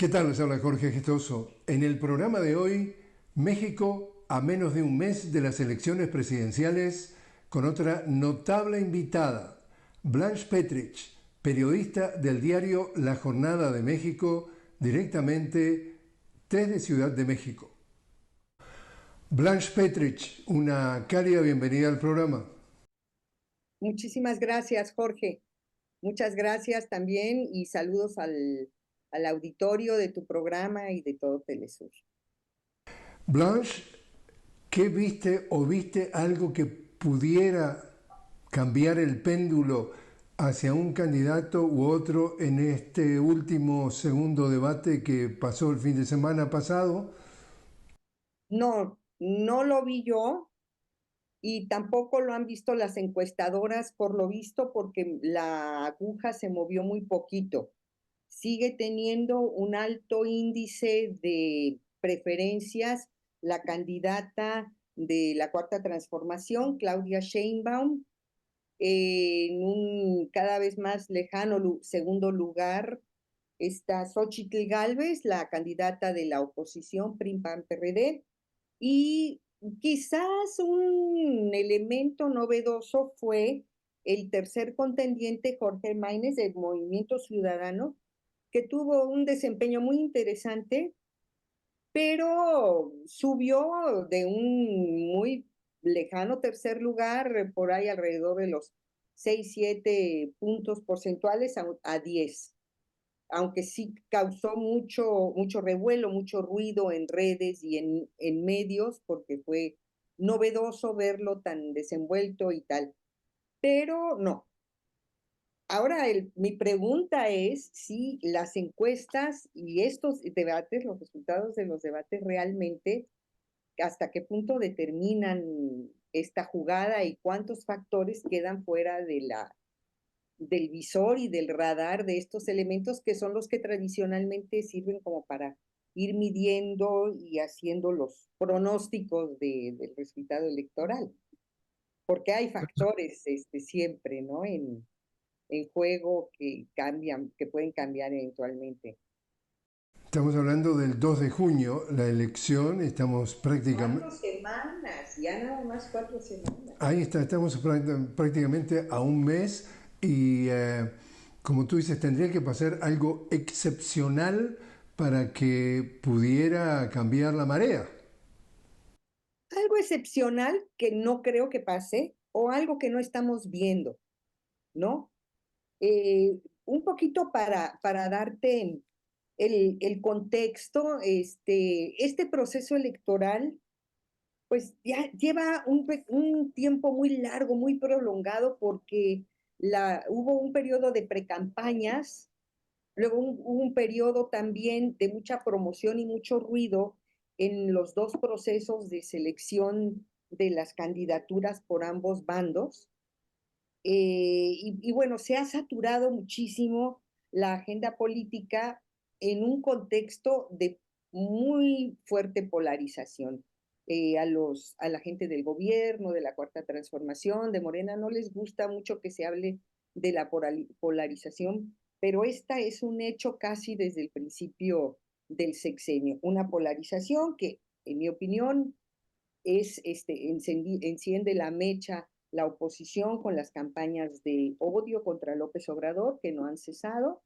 ¿Qué tal? Les habla Jorge Gestoso. En el programa de hoy, México a menos de un mes de las elecciones presidenciales, con otra notable invitada, Blanche Petrich, periodista del diario La Jornada de México, directamente desde Ciudad de México. Blanche Petrich, una cálida bienvenida al programa. Muchísimas gracias, Jorge. Muchas gracias también y saludos al auditorio de tu programa y de todo Telesur. Blanche, ¿qué viste o viste algo que pudiera cambiar el péndulo hacia un candidato u otro en este último segundo debate que pasó el fin de semana pasado? No, no lo vi yo y tampoco lo han visto las encuestadoras, por lo visto, porque la aguja se movió muy poquito. Sigue teniendo un alto índice de preferencias la candidata de la Cuarta Transformación, Claudia Sheinbaum, en un cada vez más lejano segundo lugar está Xóchitl Gálvez, la candidata de la oposición PRI-PAN-PRD, y quizás un elemento novedoso fue el tercer contendiente, Jorge Maínez, del Movimiento Ciudadano, que tuvo un desempeño muy interesante, pero subió de un muy lejano tercer lugar, por ahí alrededor de los 6, 7 puntos porcentuales a 10, aunque sí causó mucho revuelo, mucho ruido en redes y en medios, porque fue novedoso verlo tan desenvuelto y tal. Pero no. Ahora, mi pregunta es si las encuestas y estos debates, los resultados de los debates realmente, hasta qué punto determinan esta jugada y cuántos factores quedan fuera del visor y del radar de estos elementos que son los que tradicionalmente sirven como para ir midiendo y haciendo los pronósticos del resultado electoral. Porque hay factores siempre, ¿no? En juego que cambian, que pueden cambiar eventualmente. Estamos hablando del 2 de junio, la elección, estamos prácticamente... 4 semanas, ya nada más 4 semanas. Ahí está, estamos prácticamente a un mes y como tú dices, tendría que pasar algo excepcional para que pudiera cambiar la marea. Algo excepcional que no creo que pase o algo que no estamos viendo, ¿no? Un poquito para darte el contexto, este proceso electoral, pues ya lleva un tiempo muy largo, muy prolongado, porque hubo un periodo de precampañas, luego hubo un periodo también de mucha promoción y mucho ruido en los dos procesos de selección de las candidaturas por ambos bandos. Y bueno, se ha saturado muchísimo la agenda política en un contexto de muy fuerte polarización. A la gente del gobierno, de la Cuarta Transformación, de Morena, no les gusta mucho que se hable de la polarización, pero esta es un hecho casi desde el principio del sexenio, una polarización que, en mi opinión, enciende la mecha la oposición con las campañas de odio contra López Obrador, que no han cesado,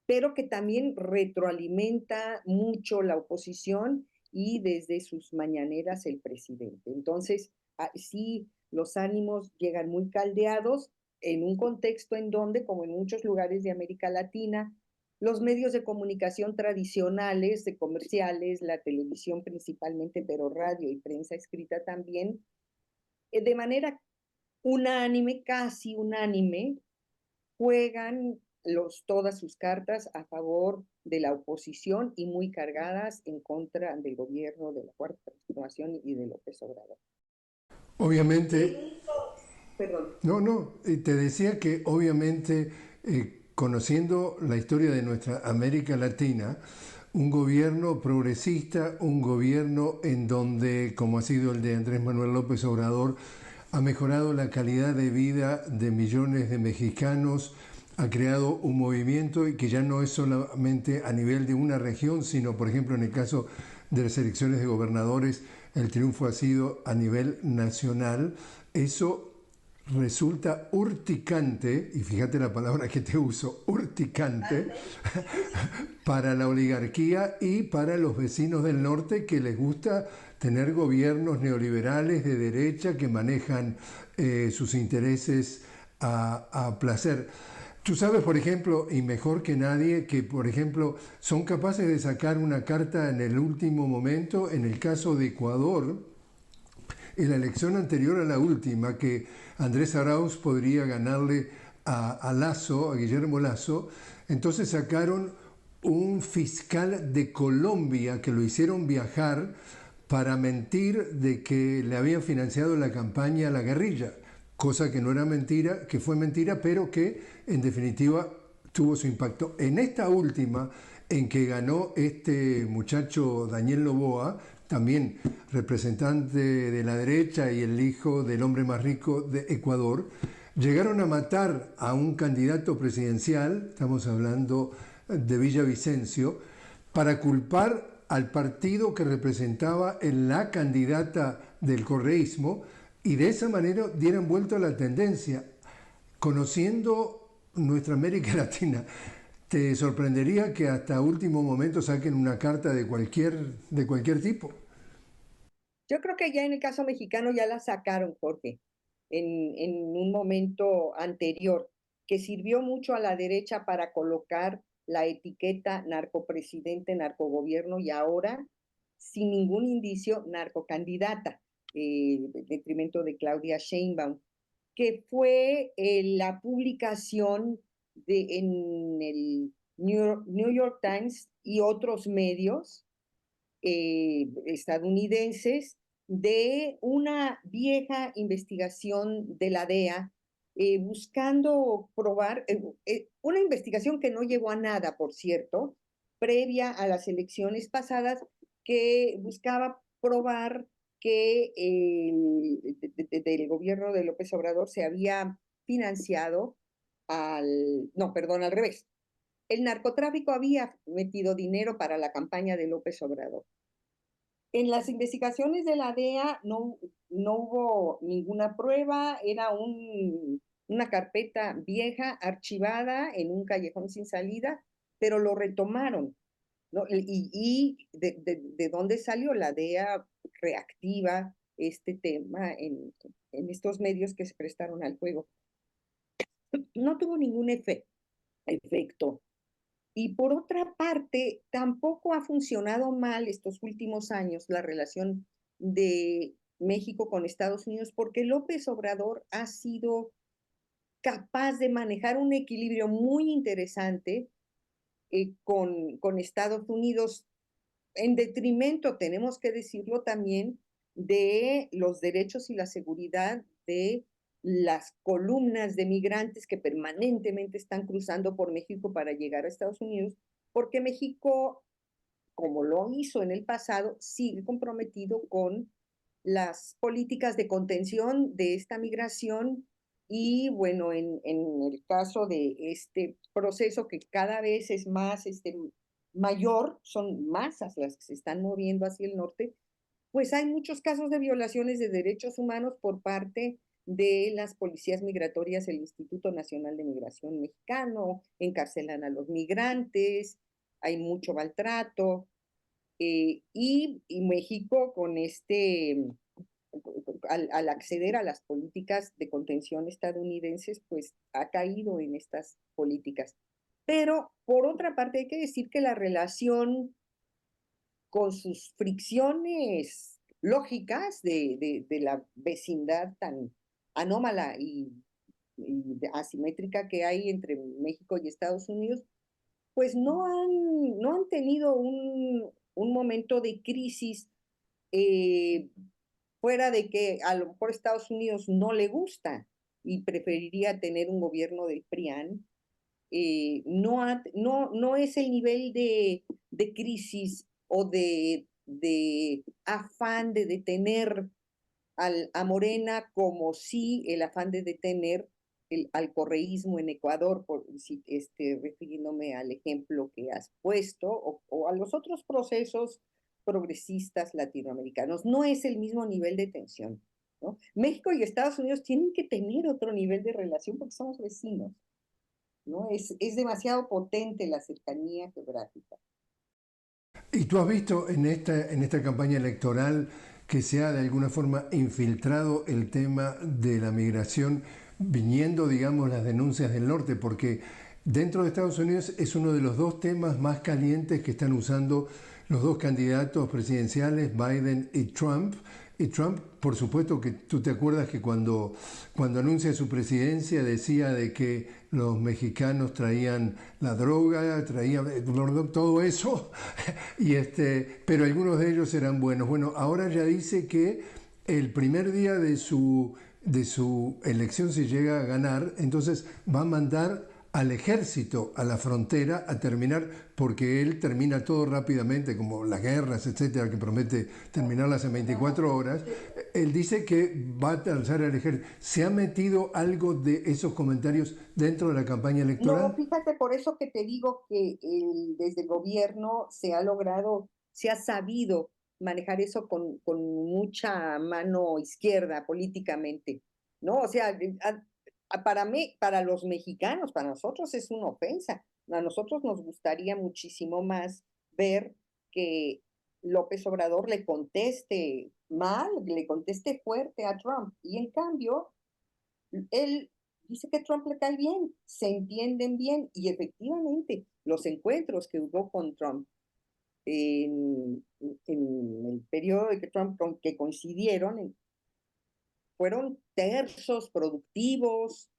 pero que también retroalimenta mucho la oposición y desde sus mañaneras el presidente. Entonces, sí, los ánimos llegan muy caldeados en un contexto en donde, como en muchos lugares de América Latina, los medios de comunicación tradicionales, de comerciales, la televisión principalmente, pero radio y prensa escrita también, de manera unánime, casi unánime, juegan todas sus cartas a favor de la oposición y muy cargadas en contra del gobierno de la Cuarta Transformación y de López Obrador. Obviamente, Perdón. no, te decía que obviamente conociendo la historia de nuestra América Latina, un gobierno progresista, un gobierno en donde, como ha sido el de Andrés Manuel López Obrador, ha mejorado la calidad de vida de millones de mexicanos, ha creado un movimiento y que ya no es solamente a nivel de una región, sino, por ejemplo, en el caso de las elecciones de gobernadores, el triunfo ha sido a nivel nacional. Eso resulta urticante, y fíjate la palabra que te uso, urticante, para la oligarquía y para los vecinos del norte que les gusta tener gobiernos neoliberales de derecha que manejan sus intereses a placer. Tú sabes, por ejemplo, y mejor que nadie, que, por ejemplo, son capaces de sacar una carta en el último momento, en el caso de Ecuador, en la elección anterior a la última, que Andrés Arauz podría ganarle a Lasso, a Guillermo Lasso, entonces sacaron un fiscal de Colombia que lo hicieron viajar para mentir de que le habían financiado la campaña a la guerrilla, cosa que no era mentira, que fue mentira, pero que en definitiva tuvo su impacto. En esta última, en que ganó este muchacho Daniel Noboa, también representante de la derecha y el hijo del hombre más rico de Ecuador, llegaron a matar a un candidato presidencial, estamos hablando de Villavicencio, para culpar al partido que representaba en la candidata del correísmo y de esa manera dieran vuelta a la tendencia. Conociendo nuestra América Latina, ¿te sorprendería que hasta último momento saquen una carta de cualquier tipo? Yo creo que ya en el caso mexicano ya la sacaron, Jorge, en un momento anterior, que sirvió mucho a la derecha para colocar la etiqueta narcopresidente, narcogobierno y ahora, sin ningún indicio, narcocandidata, en detrimento de Claudia Sheinbaum, que fue la publicación en el New York Times y otros medios estadounidenses de una vieja investigación de la DEA buscando probar, una investigación que no llegó a nada, por cierto, previa a las elecciones pasadas, que buscaba probar que del gobierno de López Obrador se había financiado no, perdón, al revés. El narcotráfico había metido dinero para la campaña de López Obrador. En las investigaciones de la DEA no hubo ninguna prueba, era una carpeta vieja, archivada en un callejón sin salida, pero lo retomaron, ¿no? De dónde salió la DEA reactiva este tema en estos medios que se prestaron al juego. No tuvo ningún efecto. Y por otra parte, tampoco ha funcionado mal estos últimos años la relación de México con Estados Unidos, porque López Obrador ha sido capaz de manejar un equilibrio muy interesante con Estados Unidos, en detrimento, tenemos que decirlo también, de los derechos y la seguridad de las columnas de migrantes que permanentemente están cruzando por México para llegar a Estados Unidos, porque México, como lo hizo en el pasado, sigue comprometido con las políticas de contención de esta migración y bueno, en el caso de este proceso que cada vez es más mayor, son masas las que se están moviendo hacia el norte, pues hay muchos casos de violaciones de derechos humanos por parte de las policías migratorias, el Instituto Nacional de Migración Mexicano, encarcelan a los migrantes, hay mucho maltrato, y México con al acceder a las políticas de contención estadounidenses, pues ha caído en estas políticas. Pero por otra parte hay que decir que la relación con sus fricciones lógicas de la vecindad tan anómala y asimétrica que hay entre México y Estados Unidos, pues no han tenido un momento de crisis eh, fuera de que a lo mejor Estados Unidos no le gusta y preferiría tener un gobierno del PRIAN, no es el nivel de crisis o de afán de detener a Morena como sí el afán de detener al correísmo en Ecuador, refiriéndome al ejemplo que has puesto, o a los otros procesos progresistas latinoamericanos. No es el mismo nivel de tensión, ¿no? México y Estados Unidos tienen que tener otro nivel de relación porque somos vecinos, ¿no? Es demasiado potente la cercanía geográfica. ¿Y tú has visto en esta campaña electoral que se ha de alguna forma infiltrado el tema de la migración viniendo, digamos, las denuncias del norte? Porque dentro de Estados Unidos es uno de los dos temas más calientes que están usando los dos candidatos presidenciales, Biden y Trump. Y Trump, por supuesto que tú te acuerdas que cuando anuncia su presidencia decía de que los mexicanos traían la droga, traían todo eso, pero algunos de ellos eran buenos. Bueno, ahora ya dice que el primer día de su elección, si llega a ganar, entonces va a mandar al ejército a la frontera a terminar, porque él termina todo rápidamente, como las guerras, etcétera, que promete terminarlas en 24 horas. Él dice que va a alzar al ejército. ¿Se ha metido algo de esos comentarios dentro de la campaña No, electoral? fíjate, por eso que te digo que desde el gobierno se ha logrado, se ha sabido manejar eso con mucha mano izquierda políticamente, ¿no? O sea, para mí, para los mexicanos, para nosotros es una ofensa. A nosotros nos gustaría muchísimo más ver que López Obrador le conteste mal, le conteste fuerte a Trump. Y en cambio, él dice que Trump le cae bien, se entienden bien y efectivamente los encuentros que hubo con Trump en el periodo de que Trump que coincidieron fueron tersos, productivos,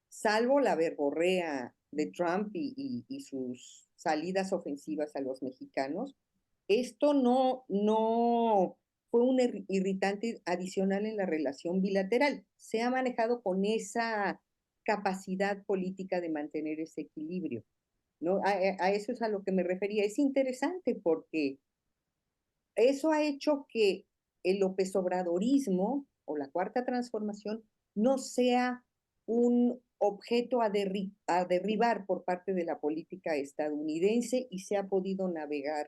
salvo la verborrea de Trump y sus salidas ofensivas a los mexicanos. Esto no fue un irritante adicional en la relación bilateral. Se ha manejado con esa capacidad política de mantener ese equilibrio, ¿no? A eso es a lo que me refería. Es interesante porque eso ha hecho que el López Obradorismo o la cuarta transformación no sea un objeto a derribar por parte de la política estadounidense y se ha podido navegar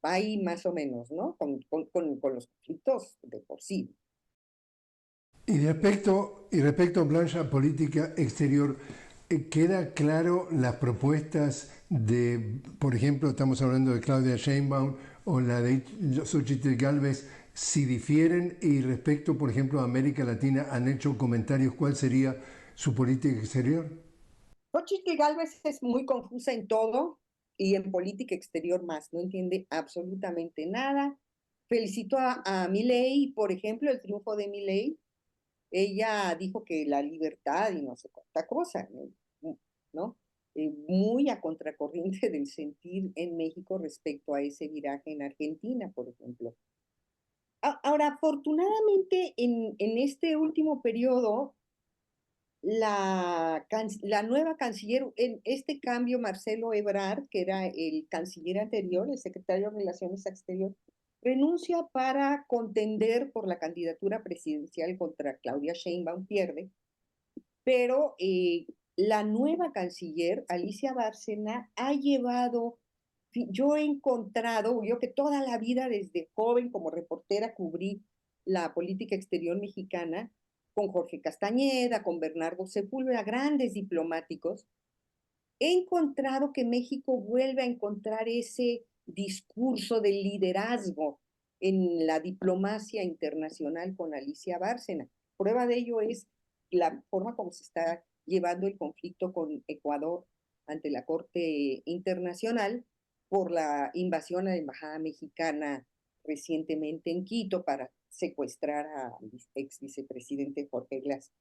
ahí más o menos, ¿no? Con los conflictos de por sí. Y respecto a Blanche, a política exterior, ¿queda claro las propuestas de, por ejemplo, estamos hablando de Claudia Sheinbaum o la de Xochitl Gálvez, si difieren? Y respecto, por ejemplo, a América Latina, ¿han hecho comentarios cuál sería su política exterior? Xochitl Gálvez es muy confusa en todo y en política exterior más, no entiende absolutamente nada. Felicito a Milei, por ejemplo, el triunfo de Milei. Ella dijo que la libertad y no sé cuánta cosa, ¿no? Muy a contracorriente del sentir en México respecto a ese viraje en Argentina, por ejemplo. Ahora, afortunadamente, en este último periodo, la nueva canciller, en este cambio, Marcelo Ebrard, que era el canciller anterior, el secretario de Relaciones Exteriores, renuncia para contender por la candidatura presidencial contra Claudia Sheinbaum, pierde, pero la nueva canciller, Alicia Bárcena, ha llevado, yo he encontrado, yo que toda la vida desde joven como reportera cubrí la política exterior mexicana, con Jorge Castañeda, con Bernardo Sepúlveda, grandes diplomáticos, he encontrado que México vuelve a encontrar ese discurso del liderazgo en la diplomacia internacional con Alicia Bárcena. Prueba de ello es la forma como se está llevando el conflicto con Ecuador ante la Corte Internacional por la invasión a la embajada mexicana recientemente en Quito para secuestrar al ex vicepresidente Jorge Glass.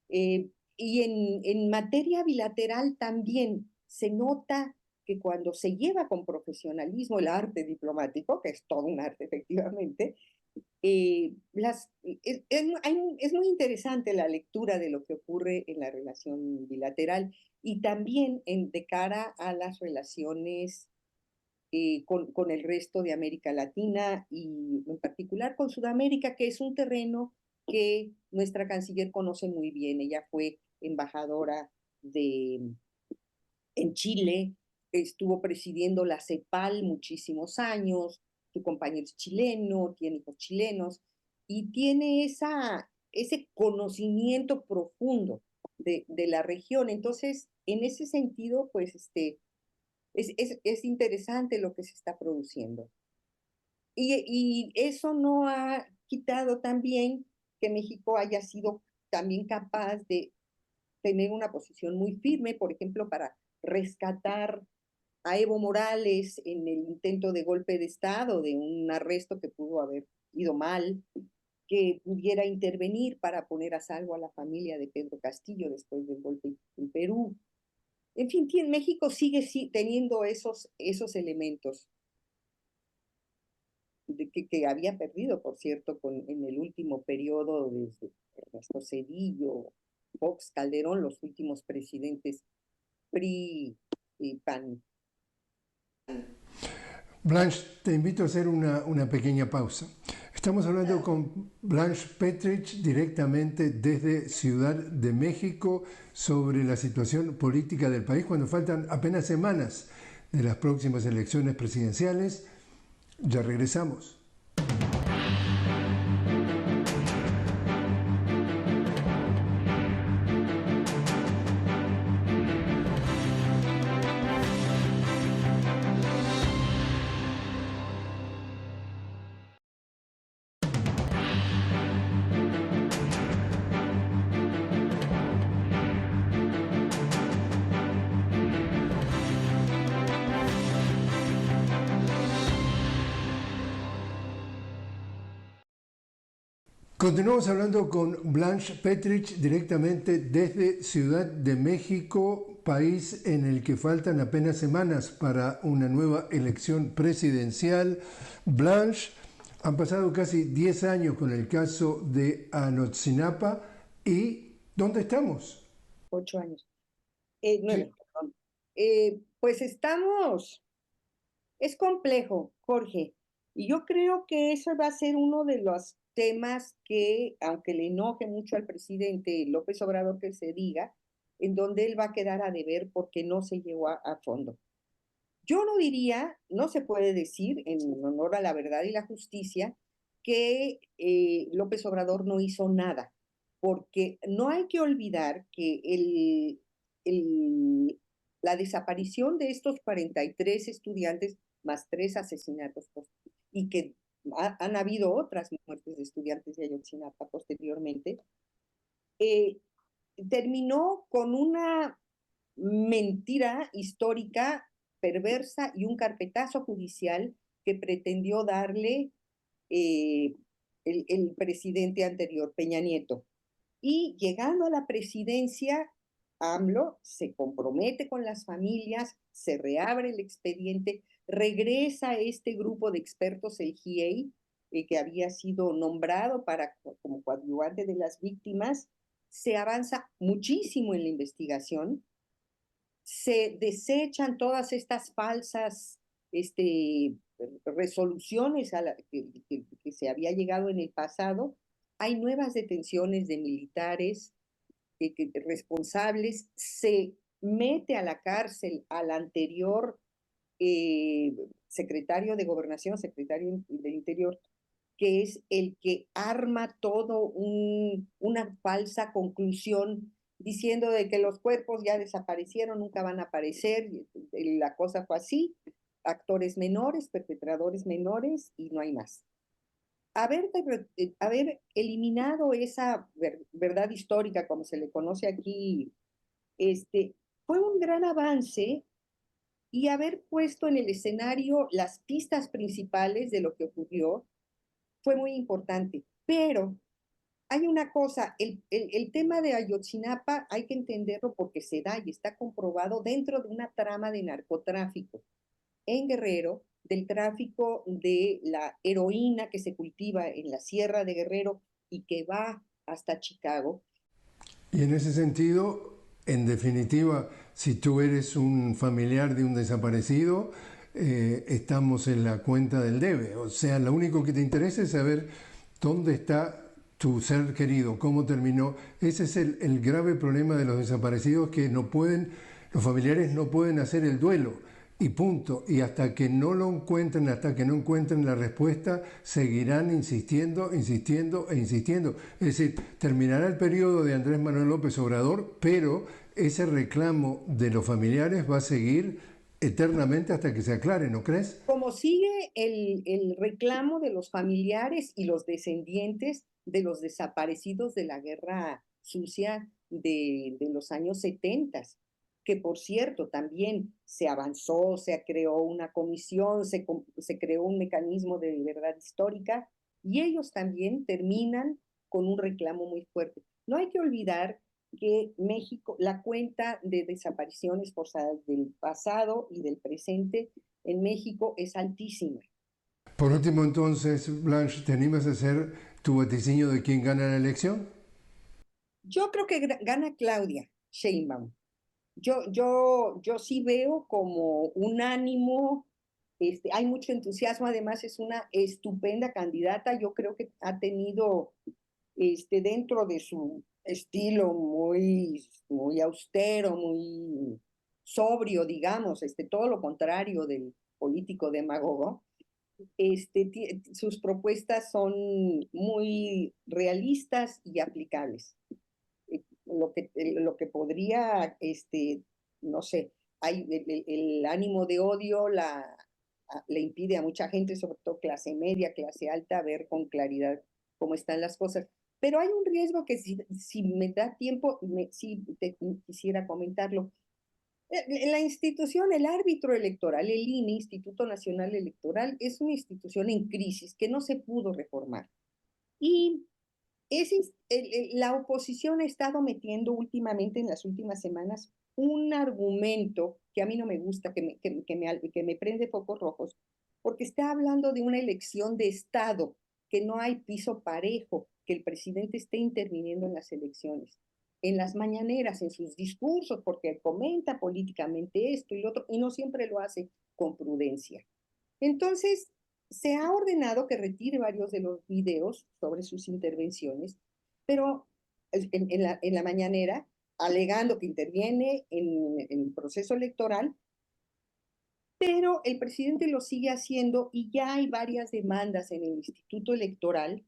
Y en materia bilateral también se nota que cuando se lleva con profesionalismo el arte diplomático, que es todo un arte efectivamente, es muy interesante la lectura de lo que ocurre en la relación bilateral y también de cara a las relaciones con el resto de América Latina y en particular con Sudamérica, que es un terreno que nuestra canciller conoce muy bien. Ella fue embajadora en Chile, estuvo presidiendo la CEPAL muchísimos años, su compañero es chileno, tiene hijos chilenos, y tiene ese conocimiento profundo de la región. Entonces, en ese sentido, pues es interesante lo que se está produciendo. Y eso no ha quitado también que México haya sido también capaz de tener una posición muy firme, por ejemplo, para rescatar a Evo Morales en el intento de golpe de Estado, de un arresto que pudo haber ido mal, que pudiera intervenir para poner a salvo a la familia de Pedro Castillo después del golpe en Perú. En fin, México sigue teniendo esos elementos que había perdido, por cierto, en el último periodo desde Ernesto Zedillo, Fox, Calderón, los últimos presidentes PRI y PAN. Blanche, te invito a hacer una pequeña pausa. Estamos hablando con Blanche Petrich directamente desde Ciudad de México sobre la situación política del país cuando faltan apenas semanas de las próximas elecciones presidenciales. Ya regresamos. Continuamos hablando con Blanche Petrich directamente desde Ciudad de México, país en el que faltan apenas semanas para una nueva elección presidencial. Blanche, han pasado casi 10 años con el caso de Ayotzinapa y ¿dónde estamos? 8 años. 9, perdón. Pues es complejo, Jorge, y yo creo que eso va a ser uno de los temas que, aunque le enoje mucho al presidente López Obrador que se diga, en donde él va a quedar a deber porque no se llegó a fondo. Yo no diría, no se puede decir, en honor a la verdad y la justicia, que López Obrador no hizo nada, porque no hay que olvidar que la desaparición de estos 43 estudiantes, más 3 asesinatos, y que han habido otras muertes de estudiantes de Ayotzinapa posteriormente, terminó con una mentira histórica perversa y un carpetazo judicial que pretendió darle el presidente anterior, Peña Nieto. Y llegando a la presidencia, AMLO se compromete con las familias, se reabre el expediente, regresa este grupo de expertos, el GIEI, que había sido nombrado como coadyuvante de las víctimas, se avanza muchísimo en la investigación, se desechan todas estas falsas resoluciones que se había llegado en el pasado. Hay nuevas detenciones de militares responsables, se mete a la cárcel al anterior secretario de Gobernación, secretario del Interior, que es el que arma todo una falsa conclusión diciendo de que los cuerpos ya desaparecieron, nunca van a aparecer, la cosa fue así, actores menores, perpetradores menores y no hay más. Haber eliminado esa verdad histórica, como se le conoce aquí, fue un gran avance, y haber puesto en el escenario las pistas principales de lo que ocurrió fue muy importante. Pero hay una cosa, el tema de Ayotzinapa hay que entenderlo porque se da y está comprobado dentro de una trama de narcotráfico en Guerrero, del tráfico de la heroína que se cultiva en la Sierra de Guerrero y que va hasta Chicago. Y en ese sentido, en definitiva, si tú eres un familiar de un desaparecido, estamos en la cuenta del debe. O sea, lo único que te interesa es saber dónde está tu ser querido, cómo terminó. Ese es el grave problema de los desaparecidos, que no pueden, los familiares no pueden hacer el duelo. Y punto. Y hasta que no lo encuentren, hasta que no encuentren la respuesta, seguirán insistiendo, insistiendo e insistiendo. Es decir, terminará el periodo de Andrés Manuel López Obrador, pero ese reclamo de los familiares va a seguir eternamente hasta que se aclare, ¿no crees? Como sigue el reclamo de los familiares y los descendientes de los desaparecidos de la guerra sucia de los años 70, que por cierto también se avanzó, se creó una comisión, se creó un mecanismo de verdad histórica, y ellos también terminan con un reclamo muy fuerte. No hay que olvidar que México, la cuenta de desapariciones forzadas del pasado y del presente en México es altísima. Por último, entonces, Blanche, ¿te animas a hacer tu vaticinio de quién gana la elección? Yo creo que gana Claudia Sheinbaum. Yo sí veo como un ánimo, hay mucho entusiasmo, además es una estupenda candidata. Yo creo que ha tenido dentro de su estilo muy austero, muy sobrio, digamos, todo lo contrario del político demagogo. Sus propuestas son muy realistas y aplicables. Lo que podría, no sé, el ánimo de odio le impide a mucha gente, sobre todo clase media, clase alta, ver con claridad cómo están las cosas. Pero hay un riesgo que si me da tiempo, sí quisiera comentarlo. La institución, el árbitro electoral, el INE, Instituto Nacional Electoral, es una institución en crisis que no se pudo reformar. Y la oposición ha estado metiendo últimamente, en las últimas semanas, un argumento que a mí no me gusta, que me prende focos rojos, porque está hablando de una elección de Estado, que no hay piso parejo, que el presidente esté interviniendo en las elecciones, en las mañaneras, en sus discursos, porque comenta políticamente esto y lo otro, y no siempre lo hace con prudencia. Entonces, se ha ordenado que retire varios de los videos sobre sus intervenciones, pero en la mañanera, alegando que interviene en el proceso electoral, pero el presidente lo sigue haciendo y ya hay varias demandas en el Instituto Electoral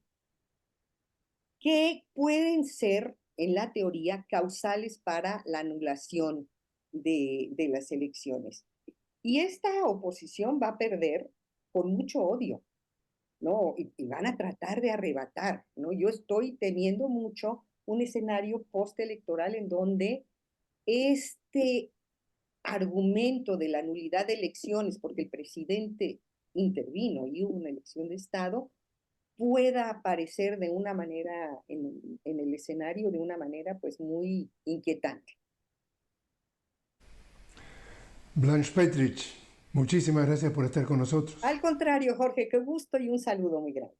que pueden ser, en la teoría, causales para la anulación de las elecciones. Y esta oposición va a perder con mucho odio, ¿no? Y van a tratar de arrebatar, ¿no? Yo estoy temiendo mucho un escenario postelectoral en donde este argumento de la nulidad de elecciones, porque el presidente intervino y hubo una elección de Estado, pueda aparecer de una manera en el escenario, de una manera pues muy inquietante. Blanche Petrich, muchísimas gracias por estar con nosotros. Al contrario, Jorge, qué gusto y un saludo muy grande.